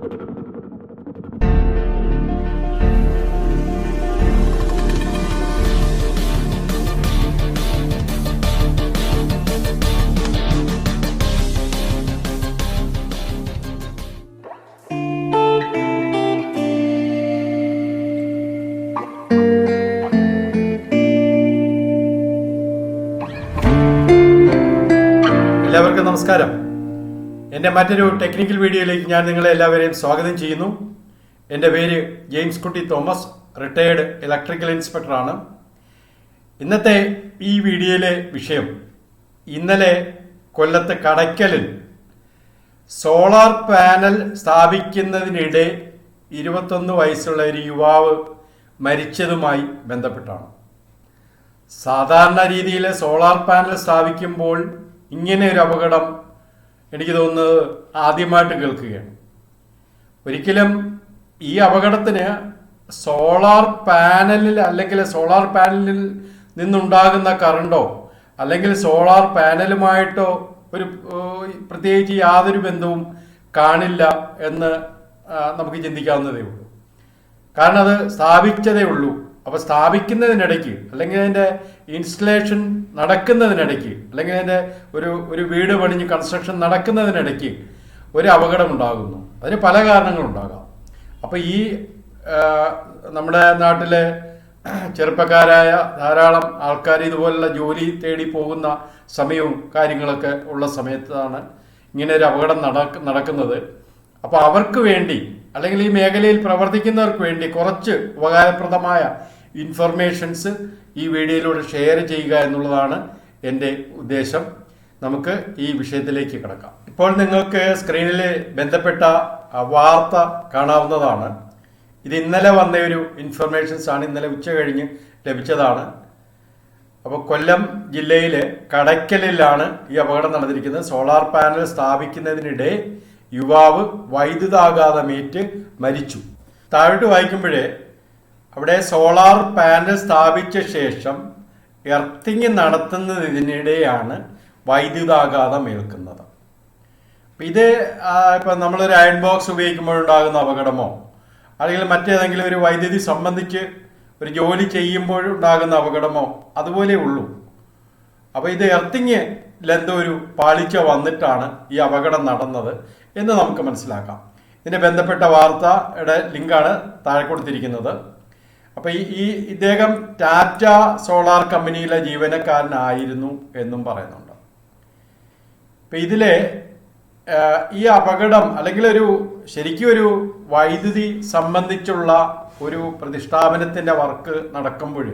എല്ലാവർക്കും നമസ്കാരം. എൻ്റെ മറ്റൊരു ടെക്നിക്കൽ വീഡിയോയിലേക്ക് ഞാൻ നിങ്ങളെ എല്ലാവരെയും സ്വാഗതം ചെയ്യുന്നു. എൻ്റെ പേര് ജെയിംസ് കുട്ടി തോമസ്, റിട്ടയേർഡ് ഇലക്ട്രിക്കൽ ഇൻസ്പെക്ടറാണ്. ഇന്നത്തെ ഈ വീഡിയോയിലെ വിഷയം, ഇന്നലെ കൊല്ലത്ത് കടയ്ക്കലിൽ സോളാർ പാനൽ സ്ഥാപിക്കുന്നതിനിടെ 21 വയസ്സുള്ള ഒരു യുവാവ് മരിച്ചതുമായി ബന്ധപ്പെട്ടാണ്. സാധാരണ രീതിയിൽ സോളാർ പാനൽ സ്ഥാപിക്കുമ്പോൾ ഇങ്ങനെ ഒരു അപകടം എനിക്ക് തോന്നുന്നത് ആദ്യമായിട്ട് കേൾക്കുകയാണ്. ഒരിക്കലും ഈ അപകടത്തിന് സോളാർ പാനലിൽ അല്ലെങ്കിൽ സോളാർ പാനലിൽ നിന്നുണ്ടാകുന്ന കറണ്ടോ അല്ലെങ്കിൽ സോളാർ പാനലുമായിട്ടോ ഒരു പ്രത്യേകിച്ച് യാതൊരു ബന്ധവും കാണില്ല എന്ന് നമുക്ക് ചിന്തിക്കാവുന്നതേ ഉള്ളൂ. കാരണം അത് സ്ഥാപിച്ചതേ ഉള്ളൂ. അപ്പോൾ സ്ഥാപിക്കുന്നതിനിടയ്ക്ക് അല്ലെങ്കിൽ അതിൻ്റെ ഇൻസ്റ്റലേഷൻ നടക്കുന്നതിനിടയ്ക്ക് അല്ലെങ്കിൽ അതിൻ്റെ ഒരു വീട് പണിഞ്ഞ് കൺസ്ട്രക്ഷൻ നടക്കുന്നതിനിടയ്ക്ക് ഒരു അപകടം ഉണ്ടാകുന്നു. അതിന് പല കാരണങ്ങളുണ്ടാകാം. അപ്പോൾ ഈ നമ്മുടെ നാട്ടിലെ ചെറുപ്പക്കാരായ ധാരാളം ആൾക്കാർ ഇതുപോലുള്ള ജോലി തേടി പോകുന്ന സമയവും കാര്യങ്ങളൊക്കെ ഉള്ള സമയത്താണ് ഇങ്ങനെ ഒരു അപകടം നടക്കുന്നത്. അപ്പോൾ അവർക്ക് വേണ്ടി അല്ലെങ്കിൽ ഈ മേഖലയിൽ പ്രവർത്തിക്കുന്നവർക്ക് വേണ്ടി കുറച്ച് ഉപകാരപ്രദമായ ഇൻഫർമേഷൻസ് ഈ വീഡിയോയിലൂടെ ഷെയർ ചെയ്യുക എന്നുള്ളതാണ് എൻ്റെ ഉദ്ദേശം. നമുക്ക് ഈ വിഷയത്തിലേക്ക് കിടക്കാം. ഇപ്പോൾ നിങ്ങൾക്ക് സ്ക്രീനിൽ ബന്ധപ്പെട്ട വാർത്ത കാണാവുന്നതാണ്. ഇത് ഇന്നലെ വന്ന ഒരു ഇൻഫർമേഷൻസ് ആണ്, ഇന്നലെ ഉച്ച കഴിഞ്ഞ് ലഭിച്ചതാണ്. അപ്പോൾ കൊല്ലം ജില്ലയിലെ കടയ്ക്കലിലാണ് ഈ അപകടം നടന്നിരിക്കുന്നത്. സോളാർ പാനൽ സ്ഥാപിക്കുന്നതിനിടെ യുവാവ് വൈദ്യുതാഘാതമേറ്റ് മരിച്ചു. താഴോട്ട് വായിക്കുമ്പോഴേ അവിടെ സോളാർ പാനൽ സ്ഥാപിച്ച ശേഷം എർത്തിങ് നടത്തുന്നതിനിടെയാണ് വൈദ്യുതാഘാതം ഏൽക്കുന്നത്. അപ്പം ഇത് ഇപ്പം നമ്മളൊരു അയൺ ബോക്സ് ഉപയോഗിക്കുമ്പോഴുണ്ടാകുന്ന അപകടമോ അല്ലെങ്കിൽ മറ്റേതെങ്കിലും ഒരു വൈദ്യുതി സംബന്ധിച്ച് ഒരു ജോലി ചെയ്യുമ്പോഴുണ്ടാകുന്ന അപകടമോ അതുപോലെ ഉള്ളൂ. അപ്പോൾ ഇത് എർത്തിങ്ങിലെന്തോ ഒരു പാളിച്ച വന്നിട്ടാണ് ഈ അപകടം നടന്നത് എന്ന് നമുക്ക് മനസ്സിലാക്കാം. ഇതിനെ ബന്ധപ്പെട്ട വാർത്തയുടെ ലിങ്കാണ് താഴെ കൊടുത്തിരിക്കുന്നത്. അപ്പോൾ ഇദ്ദേഹം ടാറ്റ സോളാർ കമ്പനിയിലെ ജീവനക്കാരനായിരുന്നു എന്നും പറയുന്നുണ്ട്. അപ്പം ഇതിലെ ഈ അപകടം അല്ലെങ്കിൽ ശരിക്കും ഒരു വൈദ്യുതി സംബന്ധിച്ചുള്ള ഒരു പ്രതിഷ്ഠാപനത്തിൻ്റെ വർക്ക് നടക്കുമ്പോൾ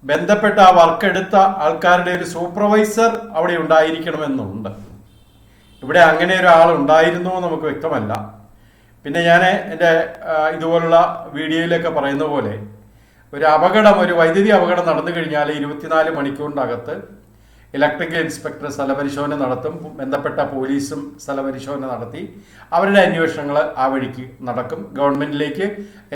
ബന്ധപ്പെട്ട ആ വർക്ക് എടുത്ത ആൾക്കാരുടെ ഒരു സൂപ്പർവൈസർ അവിടെ ഉണ്ടായിരിക്കണമെന്നുണ്ട്. ഇവിടെ അങ്ങനെ ഒരാൾ ഉണ്ടായിരുന്നോ നമുക്ക് വ്യക്തമല്ല. പിന്നെ ഞാൻ എൻ്റെ ഇതുപോലുള്ള വീഡിയോയിലൊക്കെ പറയുന്ന പോലെ ഒരു വൈദ്യുതി അപകടം നടന്നു കഴിഞ്ഞാൽ 24 മണിക്കൂറിനകത്ത് ഇലക്ട്രിക്കൽ ഇൻസ്പെക്ടർ സ്ഥലപരിശോധന നടത്തും. ബന്ധപ്പെട്ട പോലീസും സ്ഥലപരിശോധന നടത്തി അവരുടെ അന്വേഷണങ്ങൾ ആ വഴിക്ക് നടക്കും. ഗവൺമെൻറ്റിലേക്ക്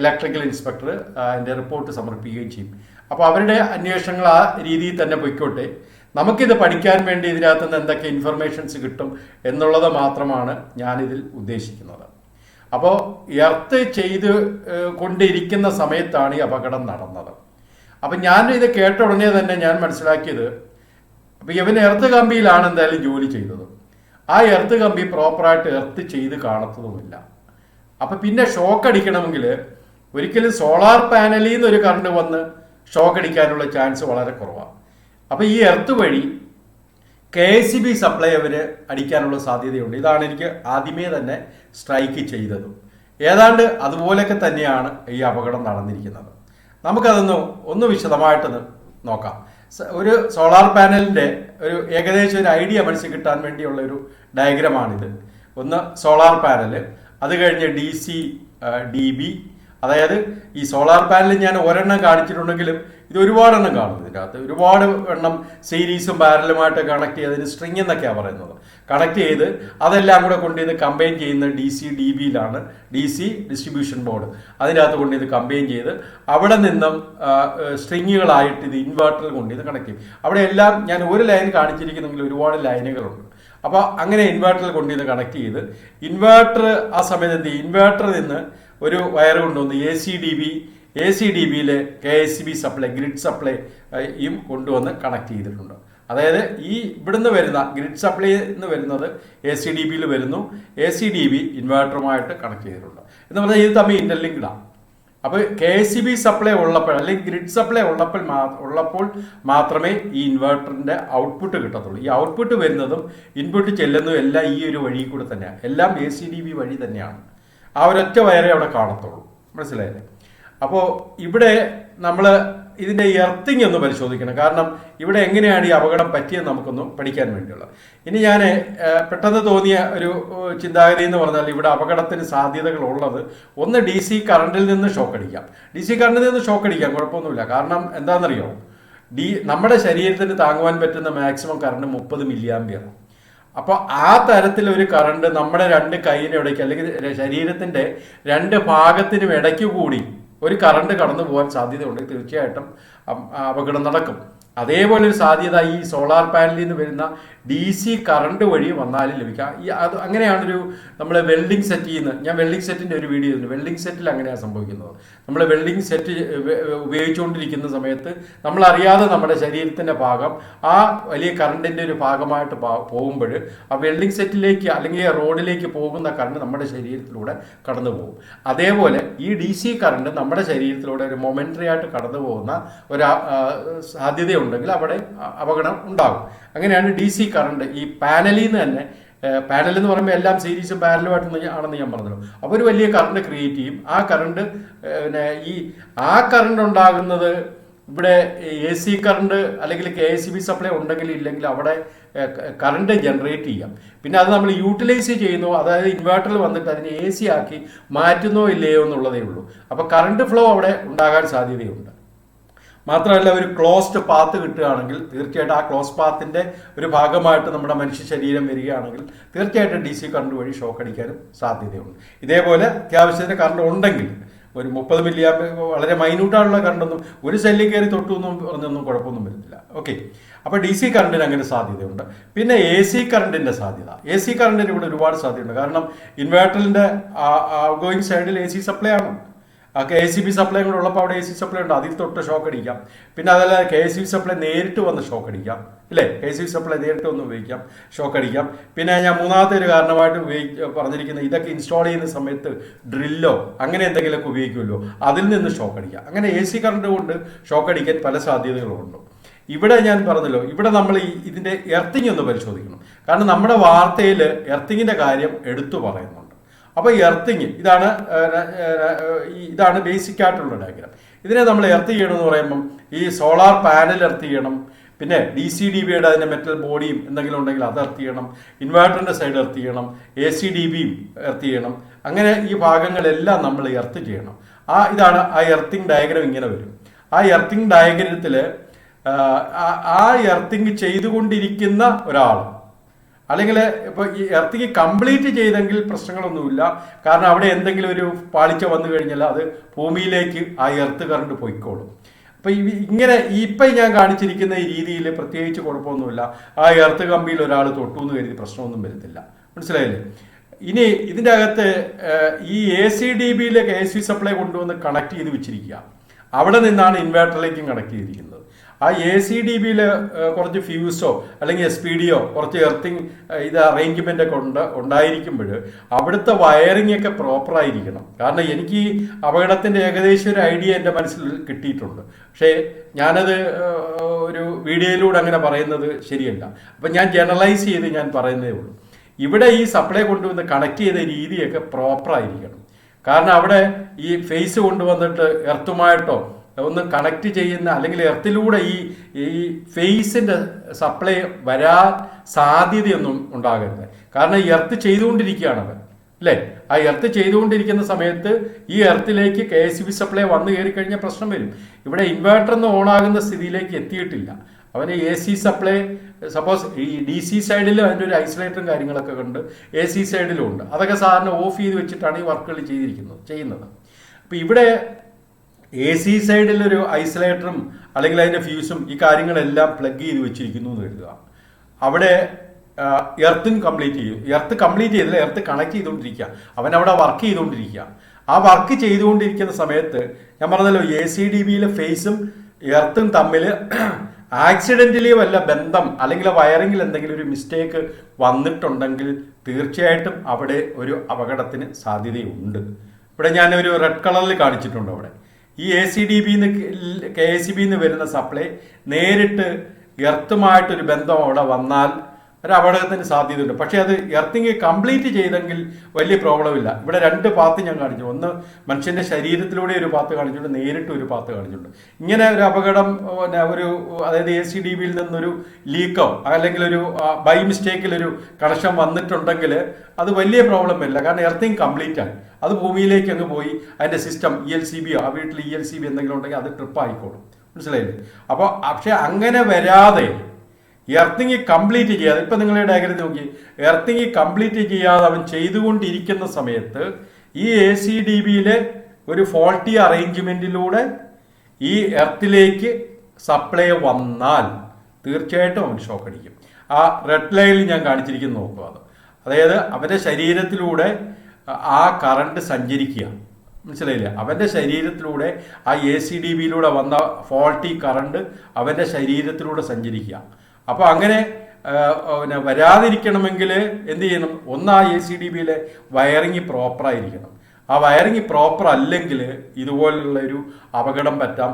ഇലക്ട്രിക്കൽ ഇൻസ്പെക്ടർ അതിൻ്റെ റിപ്പോർട്ട് സമർപ്പിക്കുകയും ചെയ്യും. അപ്പോൾ അവരുടെ അന്വേഷണങ്ങൾ ആ രീതിയിൽ തന്നെ പൊയ്ക്കോട്ടെ. നമുക്കിത് പഠിക്കാൻ വേണ്ടി ഇതിനകത്ത് നിന്ന് എന്തൊക്കെ ഇൻഫർമേഷൻസ് കിട്ടും എന്നുള്ളത് മാത്രമാണ് ഞാനിതിൽ ഉദ്ദേശിക്കുന്നത്. അപ്പോൾ എർത്ത് ചെയ്ത് കൊണ്ടിരിക്കുന്ന സമയത്താണ് ഈ അപകടം നടന്നത്. അപ്പം ഞാൻ ഇത് കേട്ട ഉടനെ തന്നെ ഞാൻ മനസ്സിലാക്കിയത്, അപ്പം ഇവൻ എർത്ത് കമ്പിയിലാണ് എന്തായാലും ജോലി ചെയ്തത്. ആ എർത്ത് കമ്പി പ്രോപ്പറായിട്ട് എർത്ത് ചെയ്ത് കാണത്തതുമില്ല. അപ്പം പിന്നെ ഷോക്ക് അടിക്കണമെങ്കിൽ ഒരിക്കലും സോളാർ പാനലിൽ നിന്ന് ഒരു കറണ്ട് വന്ന് ഷോക്ക് അടിക്കാനുള്ള ചാൻസ് വളരെ കുറവാണ്. അപ്പോൾ ഈ എർത്ത് വഴി KCB സപ്ലൈ അവർ അടിക്കാനുള്ള സാധ്യതയുണ്ട്. ഇതാണ് എനിക്ക് ആദ്യമേ തന്നെ സ്ട്രൈക്ക് ചെയ്തത്. ഏതാണ്ട് അതുപോലെയൊക്കെ തന്നെയാണ് ഈ അപകടം നടന്നിരിക്കുന്നത്. നമുക്കതൊന്ന് വിശദമായിട്ടൊന്ന് നോക്കാം. ഒരു സോളാർ പാനലിൻ്റെ ഏകദേശം ഒരു ഐഡിയ മനസ്സിൽ കിട്ടാൻ വേണ്ടിയുള്ള ഒരു ഡയഗ്രമാണിത്. ഒന്ന് സോളാർ പാനൽ, അത് കഴിഞ്ഞ് DC DB, അതായത് ഈ സോളാർ പാനൽ ഞാൻ ഒരെണ്ണം കാണിച്ചിട്ടുണ്ടെങ്കിലും ഇത് ഒരുപാടെണ്ണം കാണും. ഇതിൻ്റെ അകത്ത് ഒരുപാട് എണ്ണം സീരീസും പാരലുമായിട്ട് കണക്ട് ചെയ്ത് അതിന് സ്ട്രിങ് എന്നൊക്കെയാണ് പറയുന്നത്. കണക്ട് ചെയ്ത് അതെല്ലാം കൂടെ കൊണ്ടുവന്ന് കമ്പൈൻ ചെയ്യുന്ന DC-DBയിലാണ്, DC ഡിസ്ട്രിബ്യൂഷൻ ബോർഡ്. അതിൻ്റെ അകത്ത് കൊണ്ടുവന്ന് കമ്പൈൻ ചെയ്ത് അവിടെ നിന്നും സ്ട്രിങ്ങുകളായിട്ട് ഇത് ഇൻവേർട്ടറിൽ കൊണ്ടുവന്ന് കണക്ട് ചെയ്യും. അവിടെ എല്ലാം ഞാൻ ഒരു ലൈൻ കാണിച്ചിരിക്കുന്നെങ്കിൽ ഒരുപാട് ലൈനുകളുണ്ട്. അപ്പോൾ അങ്ങനെ ഇൻവേർട്ടറിൽ കൊണ്ടുവന്ന് കണക്ട് ചെയ്ത് ഇൻവേർട്ടർ ആ സമയത്ത് എന്ത് ചെയ്യും, ഇൻവേർട്ടറിൽ നിന്ന് ഒരു വയർ കൊണ്ടുവന്ന് AC-DBയിലെ KSB സപ്ലൈ, ഗ്രിഡ് സപ്ലൈയും കൊണ്ടുവന്ന് കണക്ട് ചെയ്തിട്ടുണ്ട്. അതായത് ഈ ഇവിടുന്ന് വരുന്ന ഗ്രിഡ് സപ്ലൈ എന്ന് വരുന്നത് AC-DBയിൽ വരുന്നു, AC-DB ഇൻവേർട്ടറുമായിട്ട് കണക്ട് ചെയ്തിട്ടുണ്ട് എന്ന് പറഞ്ഞാൽ ഇത് തമ്മിൽ ഇന്റർലിങ്ക്ഡാണ്. അപ്പോൾ KSB സപ്ലൈ ഉള്ളപ്പോൾ അല്ലെങ്കിൽ ഗ്രിഡ് സപ്ലൈ ഉള്ളപ്പോൾ മാത്രമേ ഈ ഇൻവേർട്ടറിന്റെ ഔട്ട്പുട്ട് കിട്ടത്തുള്ളൂ. ഈ ഔട്ട്പുട്ട് വരുന്നതും ഇൻപുട്ട് ചെല്ലുന്നതും എല്ലാം ഈ ഒരു വഴി കൂടെ തന്നെയാണ്, എല്ലാം AC-DB വഴി തന്നെയാണ്. ആ ഒരൊറ്റ വയറേ അവിടെ കാണത്തുള്ളൂ. മനസ്സിലായില്ലേ? അപ്പോൾ ഇവിടെ നമ്മൾ ഇതിൻ്റെ എർത്തിങ് ഒന്ന് പരിശോധിക്കണം. കാരണം ഇവിടെ എങ്ങനെയാണ് ഈ അപകടം പറ്റിയെന്ന് നമുക്കൊന്ന് പഠിക്കാൻ വേണ്ടിയുള്ളത്. ഇനി ഞാൻ പെട്ടെന്ന് തോന്നിയ ഒരു ചിന്താഗതി എന്ന് പറഞ്ഞാൽ ഇവിടെ അപകടത്തിന് സാധ്യതകൾ ഉള്ളത് ഒന്ന് DC കറണ്ടിൽ നിന്ന് ഷോക്ക് അടിക്കാം. DC കറണ്ടിൽ നിന്ന് ഷോക്ക് അടിക്കാം, കുഴപ്പമൊന്നുമില്ല. കാരണം എന്താണെന്നറിയോ, നമ്മുടെ ശരീരത്തിന് താങ്ങുവാൻ പറ്റുന്ന മാക്സിമം കറണ്ട് 30 മില്ലിയാമ്പിയർ. അപ്പോൾ ആ തരത്തിലൊരു കറണ്ട് നമ്മുടെ രണ്ട് കൈയിനും ഇടയ്ക്ക് അല്ലെങ്കിൽ ശരീരത്തിൻ്റെ രണ്ട് ഭാഗത്തിനും ഇടയ്ക്ക് കൂടി ഒരു കറണ്ട് കടന്നു പോകാൻ സാധ്യതയുണ്ട്. തീർച്ചയായിട്ടും അപകടം നടക്കും. അതേപോലെ ഒരു സാധ്യത ഈ സോളാർ പാനലിൽ നിന്ന് വരുന്ന DC കറണ്ട് വഴി വന്നാലും ലഭിക്കാം. അത് അങ്ങനെയാണൊരു നമ്മൾ വെൽഡിങ് സെറ്റിൽ നിന്ന്, ഞാൻ വെൽഡിങ് സെറ്റിൻ്റെ ഒരു വീഡിയോ ഉണ്ട്, വെൽഡിങ് സെറ്റിൽ അങ്ങനെയാണ് സംഭവിക്കുന്നത്. നമ്മൾ വെൽഡിങ് സെറ്റ് ഉപയോഗിച്ചുകൊണ്ടിരിക്കുന്ന സമയത്ത് നമ്മളറിയാതെ നമ്മുടെ ശരീരത്തിൻ്റെ ഭാഗം ആ വലിയ കറണ്ടിൻ്റെ ഒരു ഭാഗമായിട്ട് പോകുമ്പോൾ ആ വെൽഡിങ് സെറ്റിലേക്ക് അല്ലെങ്കിൽ റോഡിലേക്ക് പോകുന്ന കറണ്ട് നമ്മുടെ ശരീരത്തിലൂടെ കടന്നു പോകും. അതേപോലെ ഈ DC കറണ്ട് നമ്മുടെ ശരീരത്തിലൂടെ ഒരു മൊമെൻ്ററി ആയിട്ട് കടന്നു പോകുന്ന ഒരു സാധ്യതയുണ്ടെങ്കിൽ അവിടെ അപകടം ഉണ്ടാകും. അങ്ങനെയാണ് DC കറണ്ട് ഈ പാനലിൽ നിന്ന് തന്നെ, പാനൽ എന്ന് പറയുമ്പോൾ എല്ലാം സീരീസും പാനലുമായിട്ട് ആണെന്ന് ഞാൻ പറഞ്ഞല്ലോ. അപ്പോൾ ഒരു വലിയ കറണ്ട് ക്രിയേറ്റ് ചെയ്യും. ആ കറണ്ട് കറണ്ട് ഉണ്ടാകുന്നത് ഇവിടെ AC കറണ്ട് അല്ലെങ്കിൽ KSB സപ്ലൈ ഉണ്ടെങ്കിൽ ഇല്ലെങ്കിൽ അവിടെ കറണ്ട് ജനറേറ്റ് ചെയ്യാം. പിന്നെ അത് നമ്മൾ യൂട്ടിലൈസ് ചെയ്യുന്നു, അതായത് ഇൻവേർട്ടറിൽ വന്നിട്ട് അതിനെ AC ആക്കി മാറ്റുന്നോ ഇല്ലയോ എന്നുള്ളതേ ഉള്ളൂ. അപ്പോൾ കറണ്ട് ഫ്ലോ അവിടെ ഉണ്ടാകാൻ സാധ്യതയുണ്ട്. മാത്രമല്ല ഒരു ക്ലോസ്ഡ് പാത്ത് കിട്ടുകയാണെങ്കിൽ തീർച്ചയായിട്ടും ആ ക്ലോസ് പാത്തിൻ്റെ ഒരു ഭാഗമായിട്ട് നമ്മുടെ മനുഷ്യ ശരീരം വരികയാണെങ്കിൽ തീർച്ചയായിട്ടും DC കറണ്ട് വഴി ഷോക്ക് അടിക്കാനും സാധ്യതയുണ്ട്. ഇതേപോലെ അത്യാവശ്യത്തിന് കറണ്ട് ഉണ്ടെങ്കിൽ ഒരു 30 മില്ലിയാമ്പ് വളരെ മൈന്യൂട്ടായിട്ടുള്ള കറണ്ടൊന്നും ഒരു സെല്ലിൽ കയറി തൊട്ടൊന്നും പറഞ്ഞൊന്നും കുഴപ്പമൊന്നും വരുന്നില്ല. ഓക്കെ, അപ്പോൾ DC കറണ്ടിന് അങ്ങനെ സാധ്യതയുണ്ട്. പിന്നെ AC കറണ്ടിൻ്റെ സാധ്യത, AC കറണ്ടിന് ഇവിടെ ഒരുപാട് സാധ്യതയുണ്ട്. കാരണം ഇൻവേർട്ടറിൻ്റെ ഔട്ട്ഗോയിങ് സൈഡിൽ AC സപ്ലൈ ആണ്. KSB സപ്ലൈ കൂടെ ഉള്ളപ്പോൾ അവിടെ AC സപ്ലൈ ഉണ്ട്, അതിൽ തൊട്ട് ഷോക്ക് അടിക്കാം. പിന്നെ അതല്ല KSB സപ്ലൈ നേരിട്ട് വന്ന് ഷോക്ക് അടിക്കാം, ഇല്ലേ? KSB സപ്ലൈ നേരിട്ട് വന്ന് ഉപയോഗിക്കാം, ഷോക്ക് അടിക്കാം. പിന്നെ ഞാൻ മൂന്നാമത്തെ ഒരു കാരണമായിട്ട് പറഞ്ഞിരിക്കുന്നത് ഇതൊക്കെ ഇൻസ്റ്റാൾ ചെയ്യുന്ന സമയത്ത് ഡ്രില്ലോ അങ്ങനെ എന്തെങ്കിലുമൊക്കെ ഉപയോഗിക്കുമല്ലോ, അതിൽ നിന്ന് ഷോക്ക് അടിക്കാം. അങ്ങനെ AC കറണ്ട് കൊണ്ട് ഷോക്ക് അടിക്കാൻ പല സാധ്യതകളുണ്ട്. ഇവിടെ ഞാൻ പറഞ്ഞല്ലോ, ഇവിടെ നമ്മൾ ഇതിൻ്റെ എർത്തിങ് ഒന്ന് പരിശോധിക്കണം. കാരണം നമ്മുടെ വാർത്തയിൽ എർത്തിങ്ങിൻ്റെ കാര്യം എടുത്തു പറയുന്നുണ്ട്. അപ്പോൾ എർത്തിങ് ഇതാണ് ബേസിക് ആയിട്ടുള്ള ഡയഗ്രാം. ഇതിനെ നമ്മൾ എർത്ത് ചെയ്യണമെന്ന് പറയുമ്പം ഈ സോളാർ പാനൽ എർത്ത് ചെയ്യണം, പിന്നെ DC-DBയുടെ അതിൻ്റെ മെറ്റൽ ബോഡിയും എന്തെങ്കിലും ഉണ്ടെങ്കിൽ അത് എർത്ത് ചെയ്യണം, ഇൻവേർട്ടറിൻ്റെ സൈഡ് എർത്ത് ചെയ്യണം, AC-DBയും എർത്ത് ചെയ്യണം. അങ്ങനെ ഈ ഭാഗങ്ങളെല്ലാം നമ്മൾ എർത്ത് ചെയ്യണം. ഇതാണ് ആ എർത്തിങ് ഡയഗ്രാം. ഇങ്ങനെ വരും. ആ എർത്തിങ് ഡയഗ്രത്തിൽ ആ എർത്തിങ് ചെയ്തുകൊണ്ടിരിക്കുന്ന ഒരാൾ അല്ലെങ്കിൽ ഇപ്പോൾ ഈ എർത്തിങ് കംപ്ലീറ്റ് ചെയ്തെങ്കിൽ പ്രശ്നങ്ങളൊന്നുമില്ല. കാരണം അവിടെ എന്തെങ്കിലും ഒരു പാളിച്ച വന്നു കഴിഞ്ഞാൽ അത് ഭൂമിയിലേക്ക് ആ എർത്ത് കറണ്ട് പോയിക്കോളും. അപ്പോൾ ഇങ്ങനെ ഇപ്പം ഞാൻ കാണിച്ചിരിക്കുന്ന ഈ രീതിയിൽ പ്രത്യേകിച്ച് കുഴപ്പമൊന്നുമില്ല. ആ എർത്ത് കമ്പിയിൽ ഒരാൾ തൊട്ടു എന്ന് കരുതി പ്രശ്നമൊന്നും വരുത്തില്ല. മനസ്സിലായില്ലേ? ഇനി ഇതിൻ്റെ അകത്ത് ഈ AC-DBയിലെ KSB സപ്ലൈ കൊണ്ടുവന്ന് കണക്ട് ചെയ്ത് വെച്ചിരിക്കുക. അവിടെ നിന്നാണ് ഇൻവേർട്ടറിലേക്കും കണക്ട് ചെയ്തിരിക്കുന്നത്. ആ AC-DBയിൽ കുറച്ച് ഫ്യൂസോ അല്ലെങ്കിൽ SPD-യോ കുറച്ച് എർത്തിങ് അറേഞ്ച്മെൻ്റ് ഒക്കെ ഉണ്ടായിരിക്കുമ്പോൾ അവിടുത്തെ വയറിംഗ് ഒക്കെ പ്രോപ്പറായിരിക്കണം. കാരണം എനിക്ക് ഈ അപകടത്തിൻ്റെ ഏകദേശം ഒരു ഐഡിയ എൻ്റെ മനസ്സിൽ കിട്ടിയിട്ടുണ്ട്. പക്ഷേ ഞാനത് ഒരു വീഡിയോയിലൂടെ അങ്ങനെ പറയുന്നത് ശരിയല്ല. അപ്പം ഞാൻ ജനറലൈസ് ചെയ്ത് ഞാൻ പറയുന്നതേ ഉള്ളൂ. ഇവിടെ ഈ സപ്ലൈ കൊണ്ടുവന്ന് കണക്ട് ചെയ്ത രീതിയൊക്കെ പ്രോപ്പറായിരിക്കണം. കാരണം അവിടെ ഈ ഫേസ് കൊണ്ടുവന്നിട്ട് എർത്തുമായിട്ടോ ഒന്ന് കണക്ട് ചെയ്യുന്ന അല്ലെങ്കിൽ എർത്തിലൂടെ ഈ ഫേസിൻ്റെ സപ്ലൈ വരാൻ സാധ്യതയൊന്നും ഉണ്ടാകരുത്. കാരണം എർത്ത് ചെയ്തുകൊണ്ടിരിക്കുകയാണ് അവർ. അല്ലേ? ആ എർത്ത് ചെയ്തുകൊണ്ടിരിക്കുന്ന സമയത്ത് ഈ എർത്തിലേക്ക് KSB സപ്ലൈ വന്നു കയറി കഴിഞ്ഞാൽ പ്രശ്നം വരും. ഇവിടെ ഇൻവേർട്ടർ ഒന്ന് ഓണാകുന്ന സ്ഥിതിയിലേക്ക് എത്തിയിട്ടില്ല. അവന് AC സപ്ലൈ സപ്പോസ് ഈ DC സൈഡിൽ അതിൻ്റെ ഒരു ഐസൊലേറ്ററും കാര്യങ്ങളൊക്കെ ഉണ്ട്, AC സൈഡിലും ഉണ്ട്. അതൊക്കെ സാധാരണ ഓഫ് ചെയ്ത് വെച്ചിട്ടാണ് ഈ വർക്കുകൾ ചെയ്യുന്നത്. അപ്പോൾ ഇവിടെ AC സൈഡിൽ ഒരു ഐസൊലേറ്ററും അല്ലെങ്കിൽ അതിൻ്റെ ഫ്യൂസും ഈ കാര്യങ്ങളെല്ലാം പ്ലഗ് ചെയ്ത് വെച്ചിരിക്കുന്നു എന്ന് കരുതുക. അവിടെ എർത്ത് കംപ്ലീറ്റ് ചെയ്തില്ല, എർത്ത് കണക്ട് ചെയ്തുകൊണ്ടിരിക്കുക. അവൻ അവിടെ വർക്ക് ചെയ്തുകൊണ്ടിരിക്കുക. ആ വർക്ക് ചെയ്തുകൊണ്ടിരിക്കുന്ന സമയത്ത് ഞാൻ പറഞ്ഞല്ലോ ACDBയിലെ ഫേസും എർത്തും തമ്മിൽ ആക്സിഡന്റലി വല്ല ബന്ധം അല്ലെങ്കിൽ വയറിങ്ങിൽ എന്തെങ്കിലും ഒരു മിസ്റ്റേക്ക് വന്നിട്ടുണ്ടെങ്കിൽ തീർച്ചയായിട്ടും അവിടെ ഒരു അപകടത്തിന് സാധ്യതയുണ്ട്. ഇവിടെ ഞാനൊരു റെഡ് കളറിൽ കാണിച്ചിട്ടുണ്ട്. അവിടെ ഈ ACDBന്ന് KSBന്ന് വരുന്ന സപ്ലൈ നേരിട്ട് എർത്തുമായിട്ടൊരു ബന്ധം അവിടെ വന്നാൽ ഒരു അപകടത്തിന് സാധ്യതയുണ്ട്. പക്ഷേ അത് എർത്തിങ് കംപ്ലീറ്റ് ചെയ്തെങ്കിൽ വലിയ പ്രോബ്ലം ഇല്ല. ഇവിടെ രണ്ട് പാത്ത് ഞാൻ കാണിച്ചു. ഒന്ന് മനുഷ്യന്റെ ശരീരത്തിലൂടെ ഒരു പാത്ത് കാണിച്ചിട്ടുണ്ട്, നേരിട്ട് ഒരു പാത്ത് കാണിച്ചിട്ടുണ്ട്. ഇങ്ങനെ ഒരു അപകടം അതായത് ACDBയിൽ നിന്നൊരു ലീക്കോ അല്ലെങ്കിൽ ഒരു ബൈ മിസ്റ്റേക്കിൽ ഒരു കണക്ഷൻ വന്നിട്ടുണ്ടെങ്കിൽ അത് വലിയ പ്രോബ്ലം വരില്ല. കാരണം എർത്തിങ് കംപ്ലീറ്റ് ആയി, അത് ഭൂമിയിലേക്ക് അങ്ങ് പോയി അതിന്റെ സിസ്റ്റം ELCBയോ ആ വീട്ടിൽ ELCB എന്തെങ്കിലും ഉണ്ടെങ്കിൽ അത് ട്രിപ്പ് ആയിക്കോളും. മനസ്സിലായില്ലേ? അപ്പോൾ പക്ഷെ അങ്ങനെ വരാതെ എർത്തിങ് കംപ്ലീറ്റ് ചെയ്യാതെ, ഇപ്പം നിങ്ങളുടെ ഡയഗ്രത്തിൽ നോക്കി, എർത്തിങ് കംപ്ലീറ്റ് ചെയ്യാതെ അവൻ ചെയ്തുകൊണ്ടിരിക്കുന്ന സമയത്ത് ഈ ACDBയിലെ ഒരു ഫോൾട്ടി അറേഞ്ച്മെന്റിലൂടെ ഈ എർത്തിലേക്ക് സപ്ലൈ വന്നാൽ തീർച്ചയായിട്ടും അവൻ ഷോക്ക് അടിക്കും. ആ റെഡ് ലൈനിൽ ഞാൻ കാണിച്ചിരിക്കുന്നു നോക്കുക. അതായത് അവൻ്റെ ശരീരത്തിലൂടെ ആ കറണ്ട് സഞ്ചരിക്കുക. മനസ്സിലായില്ലേ? അവൻ്റെ ശരീരത്തിലൂടെ ആ ACDBയിലൂടെ വന്ന ഫോൾട്ടി കറണ്ട് അവൻ്റെ ശരീരത്തിലൂടെ സഞ്ചരിക്കുക. അപ്പോൾ അങ്ങനെ വരാതിരിക്കണമെങ്കിൽ എന്ത് ചെയ്യണം? ഒന്ന് ആ ACDBയിലെ വയറിങ് പ്രോപ്പറായിരിക്കണം. ആ വയറിങ് പ്രോപ്പർ അല്ലെങ്കിൽ ഇതുപോലുള്ള ഒരു അപകടം പറ്റാം.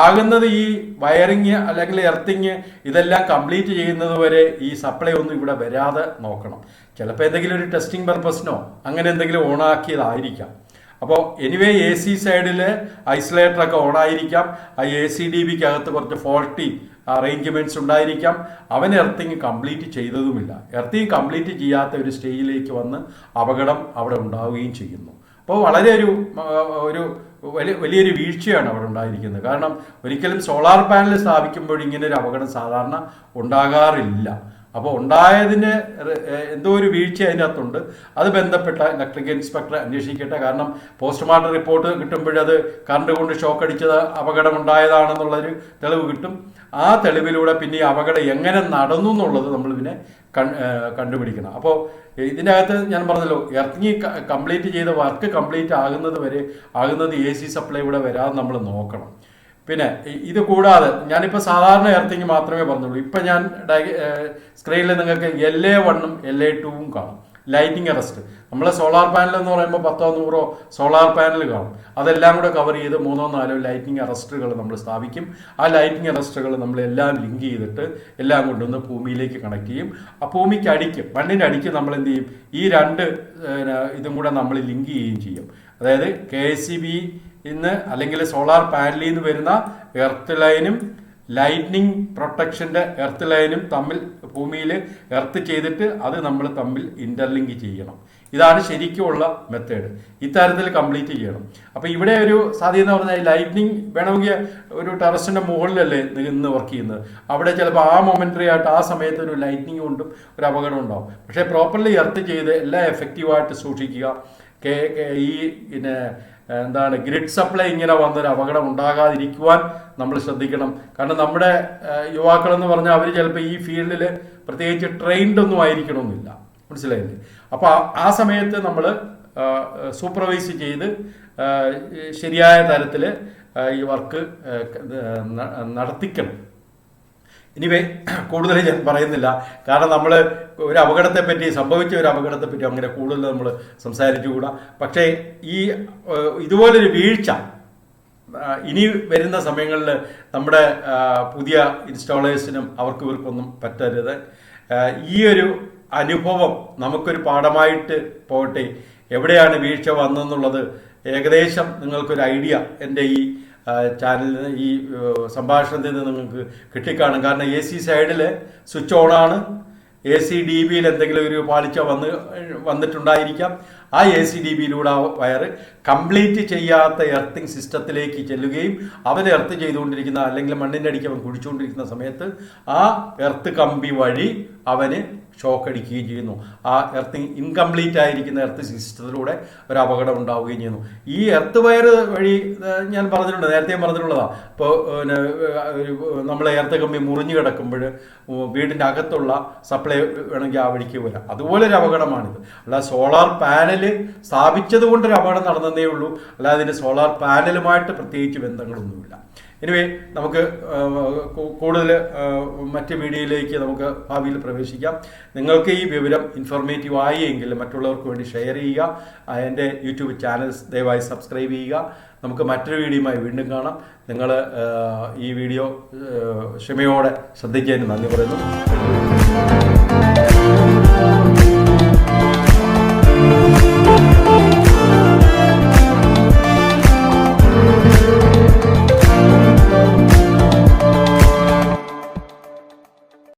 ആകുന്നത് ഈ വയറിങ് അല്ലെങ്കിൽ എർത്തിങ് ഇതെല്ലാം കംപ്ലീറ്റ് ചെയ്യുന്നത് വരെ ഈ സപ്ലൈ ഒന്നും ഇവിടെ വരാതെ നോക്കണം. ചിലപ്പോൾ എന്തെങ്കിലും ഒരു ടെസ്റ്റിംഗ് പർപ്പസിനോ അങ്ങനെ എന്തെങ്കിലും ഓണാക്കിയതായിരിക്കാം. അപ്പോൾ എനിവേ AC സൈഡിൽ ഐസൊലേറ്ററൊക്കെ ഓണായിരിക്കാം. ആ ACDBക്ക് അകത്ത് കുറച്ച് ഫോൾട്ടി അറേഞ്ച്മെന്റ്സ് ഉണ്ടായിരിക്കാം. അവൻ എർത്തിങ് കംപ്ലീറ്റ് ചെയ്തതുമില്ല. എർത്തിങ് കംപ്ലീറ്റ് ചെയ്യാത്ത ഒരു സ്റ്റേജിലേക്ക് വന്ന് അപകടം അവിടെ ഉണ്ടാവുകയും ചെയ്യുന്നു. അപ്പോൾ വളരെ വലിയൊരു വീഴ്ചയാണ് അവിടെ ഉണ്ടായിരിക്കുന്നത്. കാരണം ഒരിക്കലും സോളാർ പാനൽ സ്ഥാപിക്കുമ്പോൾ ഇങ്ങനെ ഒരു അപകടം സാധാരണ ഉണ്ടാകാറില്ല. അപ്പോൾ ഉണ്ടായതിന് എന്തോ ഒരു വീഴ്ച അതിൻ്റെ അകത്തുണ്ട്. അത് ബന്ധപ്പെട്ട ഇലക്ട്രിക്കൽ ഇൻസ്പെക്ടർ അന്വേഷിക്കട്ടെ. കാരണം പോസ്റ്റ്മോർട്ടം റിപ്പോർട്ട് കിട്ടുമ്പോഴത് കറണ്ട് കൊണ്ട് ഷോക്ക് അടിച്ചത് അപകടം ഉണ്ടായതാണെന്നുള്ളൊരു തെളിവ് കിട്ടും. ആ തെളിവിലൂടെ പിന്നെ ഈ അപകടം എങ്ങനെ നടന്നു എന്നുള്ളത് നമ്മൾ പിന്നെ കണ്ടുപിടിക്കണം. അപ്പോൾ ഇതിനകത്ത് ഞാൻ പറഞ്ഞല്ലോ, എർത്തിങ് കംപ്ലീറ്റ് ചെയ്ത വർക്ക് കംപ്ലീറ്റ് ആകുന്നത് AC സപ്ലൈ ഇവിടെ വരാതെ നമ്മൾ നോക്കണം. പിന്നെ ഇത് കൂടാതെ ഞാനിപ്പോൾ സാധാരണ എർത്തിങ് മാത്രമേ പറഞ്ഞുള്ളൂ. ഇപ്പം ഞാൻ സ്ക്രീനിൽ നിങ്ങൾക്ക് LA1ഉം LA2ഉം കാണും. Lighting arrest. നമ്മളെ സോളാർ പാനൽ എന്ന് പറയുമ്പോൾ 10-100 സോളാർ പാനൽ കാണും. അതെല്ലാം കൂടെ കവർ ചെയ്ത് 3-4 ലൈറ്റിംഗ് അറസ്റ്ററുകൾ നമ്മൾ സ്ഥാപിക്കും. ആ ലൈറ്റിംഗ് അറസ്റ്ററുകൾ നമ്മളെല്ലാം ലിങ്ക് ചെയ്തിട്ട് എല്ലാം കൊണ്ടുവന്ന് ഭൂമിയിലേക്ക് കണക്ട് ചെയ്യും. ആ ഭൂമിക്ക് അടിക്കും, മണ്ണിൻ്റെ അടിക്ക് നമ്മൾ എന്ത് ചെയ്യും? ഈ രണ്ട് ഇതും കൂടെ നമ്മൾ ലിങ്ക് ചെയ്യുകയും ചെയ്യും. അതായത് KSB അല്ലെങ്കിൽ സോളാർ പാനലിൽ നിന്ന് വരുന്ന എർത്ത് ലൈനും ലൈറ്റ്നിങ് പ്രൊട്ടക്ഷൻ്റെ എർത്ത് ലൈനും തമ്മിൽ ഭൂമിയിൽ എർത്ത് ചെയ്തിട്ട് അത് നമ്മൾ തമ്മിൽ ഇന്റർലിങ്ക് ചെയ്യണം. ഇതാണ് ശരിക്കുമുള്ള മെത്തേഡ്. ഇത്തരത്തിൽ കംപ്ലീറ്റ് ചെയ്യണം. അപ്പോൾ ഇവിടെ ഒരു സാധ്യത എന്ന് പറഞ്ഞാൽ ലൈറ്റ്നിങ് വേണമെങ്കിൽ ഒരു ടെറസിൻ്റെ മുകളിലല്ലേ നിന്ന് വർക്ക് ചെയ്യുന്നത്. അവിടെ ചിലപ്പോൾ ആ മൊമെൻ്ററി ആയിട്ട് ആ സമയത്ത് ഒരു ലൈറ്റ്നിങ് കൊണ്ടും ഒരു അപകടം ഉണ്ടാവും. പക്ഷേ പ്രോപ്പർലി എർത്ത് ചെയ്ത് എല്ലാം എഫക്റ്റീവായിട്ട് സൂക്ഷിക്കുക. ഈ ഗ്രിഡ് സപ്ലൈ ഇങ്ങനെ വന്നൊരു അപകടം ഉണ്ടാകാതിരിക്കുവാൻ നമ്മൾ ശ്രദ്ധിക്കണം. കാരണം നമ്മുടെ യുവാക്കളെന്ന് പറഞ്ഞാൽ അവർ ചിലപ്പോൾ ഈ ഫീൽഡിൽ പ്രത്യേകിച്ച് ട്രെയിൻഡ് ഒന്നും ആയിരിക്കണമെന്നില്ല. മനസ്സിലായില്ലേ? അപ്പോൾ ആ സമയത്ത് നമ്മൾ സൂപ്പർവൈസ് ചെയ്ത് ശരിയായ തരത്തിൽ ഈ വർക്ക് നടത്തിക്കണം. ഇനിവേ കൂടുതൽ ഞാൻ പറയുന്നില്ല. കാരണം നമ്മൾ ഒരു അപകടത്തെപ്പറ്റി സംഭവിച്ച ഒരു അപകടത്തെപ്പറ്റി അങ്ങനെ കൂടുതൽ നമ്മൾ സംസാരിച്ചുകൂടാ. പക്ഷേ ഇതുപോലൊരു വീഴ്ച ഇനി വരുന്ന സമയങ്ങളിൽ നമ്മുടെ പുതിയ ഇൻസ്റ്റാളേഴ്സിനും ഇവർക്കൊന്നും പറ്റരുത്. ഈ ഒരു അനുഭവം നമുക്കൊരു പാഠമായിട്ട് പോകട്ടെ. എവിടെയാണ് വീഴ്ച വന്നെന്നുള്ളത് ഏകദേശം നിങ്ങൾക്കൊരു ഐഡിയ എൻ്റെ ഈ ചാനലിന് ഈ സംഭാഷണത്തിൽ നിന്ന് നിങ്ങൾക്ക് കിട്ടിക്കാണും. കാരണം AC സൈഡിൽ സ്വിച്ച് ഓണാണ്, ACDBയിൽ എന്തെങ്കിലും ഒരു പാളിച്ച വന്നിട്ടുണ്ടായിരിക്കാം. ആ ACDBയിലൂടെ ആ വയറ് കംപ്ലീറ്റ് ചെയ്യാത്ത എർത്തിങ് സിസ്റ്റത്തിലേക്ക് ചെല്ലുകയും അവൻ എർത്ത് ചെയ്തുകൊണ്ടിരിക്കുന്ന അല്ലെങ്കിൽ മണ്ണിൻ്റെ അടിക്ക് അവൻ കുടിച്ചുകൊണ്ടിരിക്കുന്ന സമയത്ത് ആ എർത്ത് കമ്പി വഴി അവന് ഷോക്ക് അടിക്കുകയും ചെയ്യുന്നു. ആ എർത്തിങ് ഇൻകംപ്ലീറ്റ് ആയിരിക്കുന്ന എർത്ത് സിസ്റ്റത്തിലൂടെ ഒരു അപകടം ഉണ്ടാവുകയും ചെയ്യുന്നു. ഈ എർത്ത് വയർ വഴി ഞാൻ പറഞ്ഞിട്ടുണ്ട്, നേരത്തെ പറഞ്ഞിട്ടുള്ളതാണ്. ഇപ്പോൾ നമ്മളെ എർത്ത് കമ്പി മുറിഞ്ഞു കിടക്കുമ്പോൾ വീടിൻ്റെ അകത്തുള്ള സപ്ലൈ വേണമെങ്കിൽ ആ വഴിക്ക് വരാം. അതുപോലെ ഒരു അപകടമാണിത്. അല്ല സോളാർ പാനൽ സ്ഥാപിച്ചത് കൊണ്ടൊരു അപകടം നടന്നതേ ഉള്ളൂ, അല്ലാതെ ഇതിന് സോളാർ പാനലുമായിട്ട് പ്രത്യേകിച്ച് ബന്ധങ്ങളൊന്നുമില്ല. എനിവേ നമുക്ക് കൂടുതൽ മറ്റ് വീഡിയോയിലേക്ക് നമുക്ക് ഭാവിയിൽ പ്രവേശിക്കാം. നിങ്ങൾക്ക് ഈ വിവരം ഇൻഫോർമേറ്റീവ് ആയി എങ്കിൽ മറ്റുള്ളവർക്ക് വേണ്ടി ഷെയർ ചെയ്യുക. എൻ്റെ യൂട്യൂബ് ചാനൽ ദയവായി സബ്സ്ക്രൈബ് ചെയ്യുക. നമുക്ക് മറ്റൊരു വീഡിയോയുമായി വീണ്ടും കാണാം. നിങ്ങൾ ഈ വീഡിയോ ക്ഷമയോടെ ശ്രദ്ധിച്ചതിന് നന്ദി പറയുന്നു.